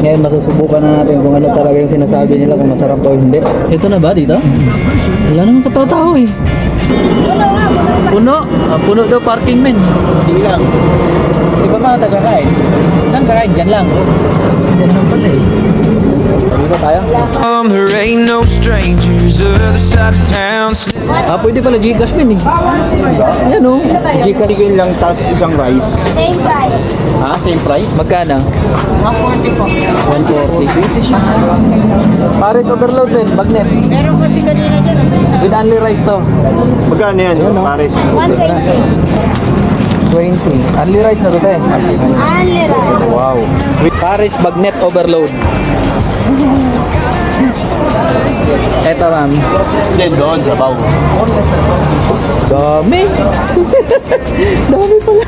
Ngayon masusubukan na natin kung ano talaga yung sinasabi nila, kung masarap o hindi. Ito na ba dito? Wala namang katao-tao eh. Puno? Puno daw parking men. Sige lang. Iba mga taga-kain? Saan kakain? Diyan lang. Diyan lang pala eh. Dito tayo. There ain't no strangers other side of town. Pwede pala Gcash men eh. Yan o. Gcash chicken lang tas isang rice. Same price. Ha? Same price? Magkano? 140 po. 140. Parit overload din, bagnet. Meron kasi kanina dyan. With only rice to. Magkano yan? Pares. 120. 20. Only rice na to te. Only rice. Wow. With Paris bagnet overload. Eto ma'am. Then doon, sabaw. Dami. Dami pala.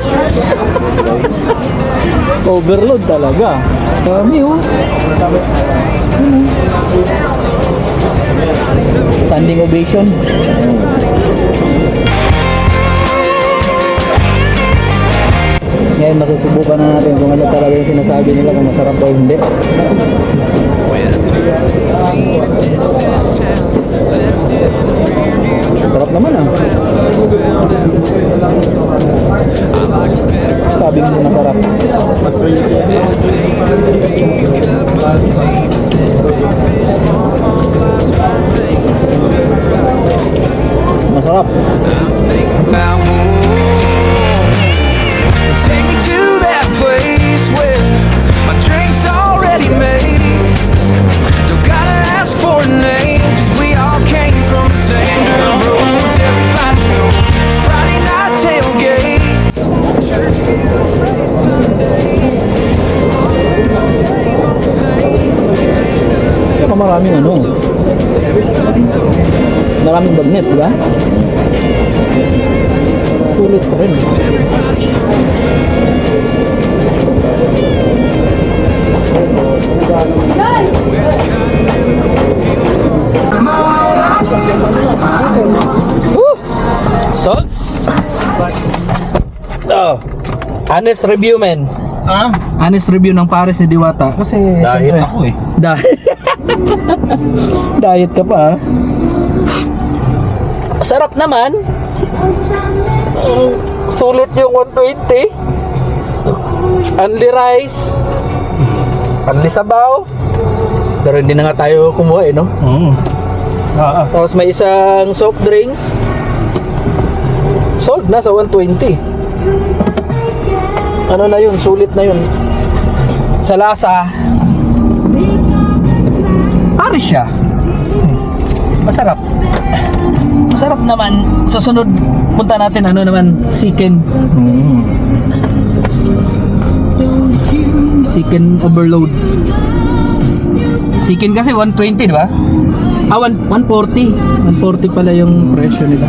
Overload talaga. Dami oh. Standing ovation. Ngayon masusubukan na natin kung ano talaga yung sinasabi nila, kung masarap o hindi. Sarap naman ah. Sabi mo masarap. Masarap. About home. Take me to that place where my drink's already made. Don't gotta ask for a name, 'cause we all came from the same dirt roads. Everybody knows Friday night tailgate. Church people pray Sundays. Saka maraming ano. Maraming bagnet, di ba? Sulit pa rin. Salts? Oh. Honest review, men. Honest review ng Paris ni Diwata. Kasi Diet syempre, ako eh. Diet ka pa ah. Sarap naman. Sulit yung 120. Only rice. Only sabaw. Pero hindi na nga tayo kumuha eh, no? Tapos may isang soft drinks. Sold na sa 120. Ano na yun? Sulit na yun. Sa lasa, Paris siya. Masarap. Masarap naman. Sa sunod, punta natin ano naman, chicken. Chicken overload. Chicken kasi 120, di ba? 140. 140 pala yung presyo nila.